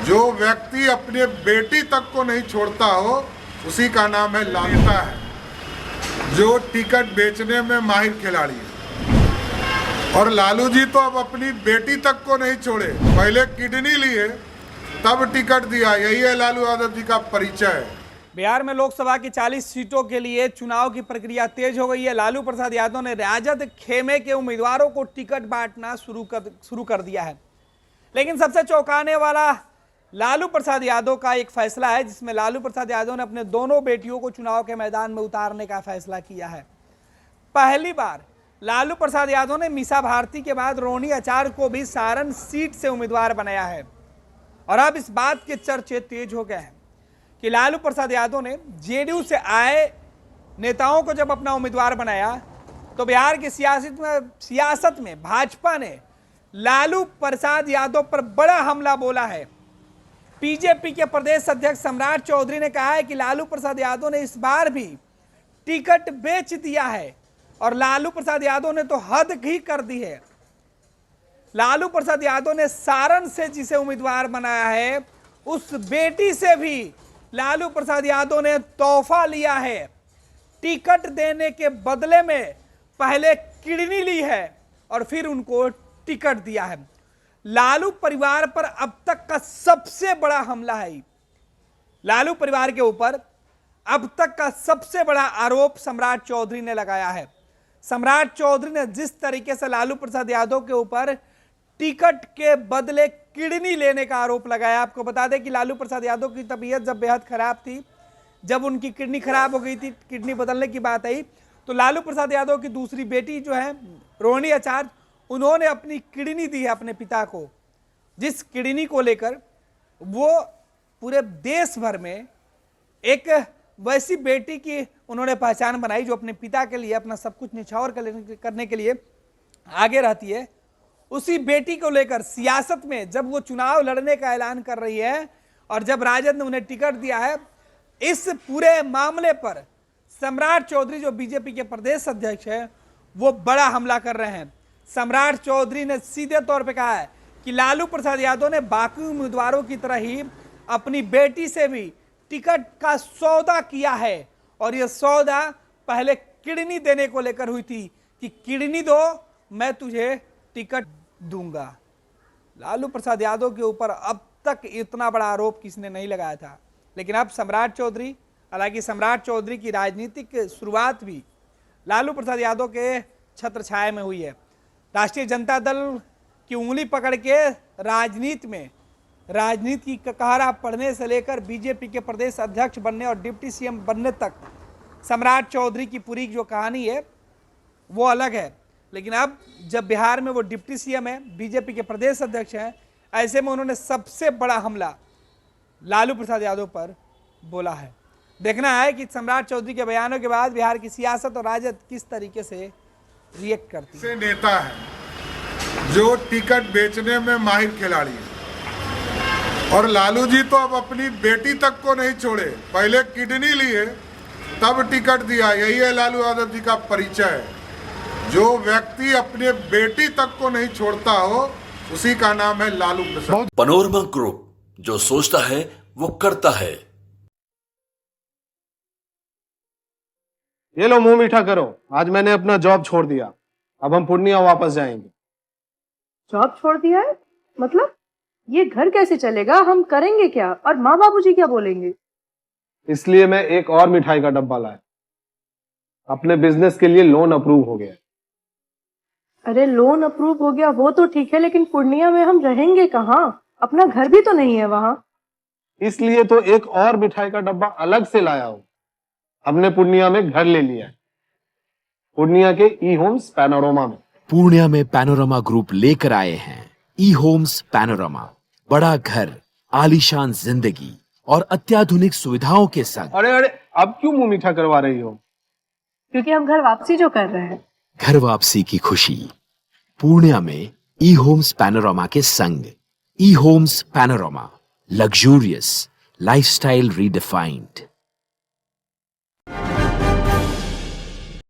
जो व्यक्ति अपने बेटी तक को नहीं छोड़ता हो उसी का नाम है लालता है, जो टिकट बेचने में माहिर खिलाड़ी है। और लालू जी तो अब अपनी बेटी तक को नहीं छोड़े, पहले किडनी लिए तब टिकट दिया। यही है लालू यादव जी का परिचय। बिहार में लोकसभा की 40 सीटों के लिए चुनाव की प्रक्रिया तेज हो गई है। लालू प्रसाद यादव ने राजद खेमे के उम्मीदवारों को टिकट बांटना शुरू कर दिया है। लेकिन सबसे चौंकाने वाला लालू प्रसाद यादव का एक फैसला है, जिसमें लालू प्रसाद यादव ने अपने दोनों बेटियों को चुनाव के मैदान में उतारने का फैसला किया है। पहली बार लालू प्रसाद यादव ने मीसा भारती के बाद रोहिणी आचार्य को भी सारण सीट से उम्मीदवार बनाया है। और अब इस बात के चर्चे तेज हो गए हैं कि लालू प्रसाद यादव ने जेडीयू से आए नेताओं को जब अपना उम्मीदवार बनाया तो बिहार की सियासत में भाजपा ने लालू प्रसाद यादव पर बड़ा हमला बोला है। बीजेपी के प्रदेश अध्यक्ष सम्राट चौधरी ने कहा है कि लालू प्रसाद यादव ने इस बार भी टिकट बेच दिया है और लालू प्रसाद यादव ने तो हद ही कर दी है। लालू प्रसाद यादव ने सारण से जिसे उम्मीदवार बनाया है उस बेटी से भी लालू प्रसाद यादव ने तोहफा लिया है। टिकट देने के बदले में पहले किडनी ली है और फिर उनको टिकट दिया है। लालू परिवार पर अब तक का सबसे बड़ा हमला है। लालू परिवार के ऊपर अब तक का सबसे बड़ा आरोप सम्राट चौधरी ने लगाया है। सम्राट चौधरी ने जिस तरीके से लालू प्रसाद यादव के ऊपर टिकट के बदले किडनी लेने का आरोप लगाया। आपको बता दें कि लालू प्रसाद यादव की तबीयत जब बेहद खराब थी, जब उनकी किडनी खराब हो गई थी, किडनी बदलने की बात आई, तो लालू प्रसाद यादव की दूसरी बेटी जो है रोहिणी आचार्य, उन्होंने अपनी किडनी दी है अपने पिता को, जिस किडनी को लेकर वो पूरे देश भर में एक वैसी बेटी की उन्होंने पहचान बनाई जो अपने पिता के लिए अपना सब कुछ निछावर करने के लिए आगे रहती है। उसी बेटी को लेकर सियासत में जब वो चुनाव लड़ने का ऐलान कर रही है और जब राजद ने उन्हें टिकट दिया है, इस पूरे मामले पर सम्राट चौधरी जो बीजेपी के प्रदेश अध्यक्ष है वो बड़ा हमला कर रहे हैं। सम्राट चौधरी ने सीधे तौर पे कहा है कि लालू प्रसाद यादव ने बाकी उम्मीदवारों की तरह ही अपनी बेटी से भी टिकट का सौदा किया है और यह सौदा पहले किडनी देने को लेकर हुई थी कि किडनी दो मैं तुझे टिकट दूंगा। लालू प्रसाद यादव के ऊपर अब तक इतना बड़ा आरोप किसने नहीं लगाया था, लेकिन अब सम्राट चौधरी, हालांकि सम्राट चौधरी की राजनीतिक शुरुआत भी लालू प्रसाद यादव के छत्र छाया में हुई है। राष्ट्रीय जनता दल की उंगली पकड़ के राजनीति की ककहरा पढ़ने से लेकर बीजेपी के प्रदेश अध्यक्ष बनने और डिप्टी सीएम बनने तक सम्राट चौधरी की पूरी जो कहानी है वो अलग है। लेकिन अब जब बिहार में वो डिप्टी सीएम है, बीजेपी के प्रदेश अध्यक्ष हैं, ऐसे में उन्होंने सबसे बड़ा हमला लालू प्रसाद यादव पर बोला है। देखना है कि सम्राट चौधरी के बयानों के बाद बिहार की सियासत और राजद किस तरीके से रिएक्ट करती है। से नेता है जो टिकट बेचने में माहिर खिलाड़ी है और लालू जी तो अब अपनी बेटी तक को नहीं छोड़े, पहले किडनी लिए तब टिकट दिया। यही है लालू यादव जी का परिचय है। जो व्यक्ति अपने बेटी तक को नहीं छोड़ता हो उसी का नाम है लालू प्रसाद। पैनोरमा ग्रुप, जो सोचता है वो करता है। ये लो मुंह मीठा करो, आज मैंने अपना जॉब छोड़ दिया, अब हम पूर्णिया वापस जाएंगे। जॉब छोड़ दिया है? मतलब ये घर कैसे चलेगा? हम करेंगे क्या और माँ बाबूजी क्या बोलेंगे? इसलिए मैं एक और मिठाई का डब्बा लाया। अपने बिजनेस के लिए लोन अप्रूव हो गया। अरे लोन अप्रूव हो गया वो तो ठीक है, लेकिन पूर्णिया में हम रहेंगे कहाँ? अपना घर भी तो नहीं है वहाँ। इसलिए तो एक और मिठाई का डब्बा अलग से लाया हूँ। हमने पूर्णिया में घर ले लिया है, पूर्णिया के ई होम्स पैनोरमा में। पूर्णिया में पैनोरमा ग्रुप लेकर आए हैं ई होम्स पैनोरमा। बड़ा घर, आलीशान जिंदगी और अत्याधुनिक सुविधाओं के संग। अरे अरे, अब क्यों मुंह मीठा करवा रही हो? क्योंकि हम घर वापसी जो कर रहे हैं। घर वापसी की खुशी पूर्णिया में ई होम्स पैनोरमा के संग। E homes panorama, luxurious lifestyle redefined.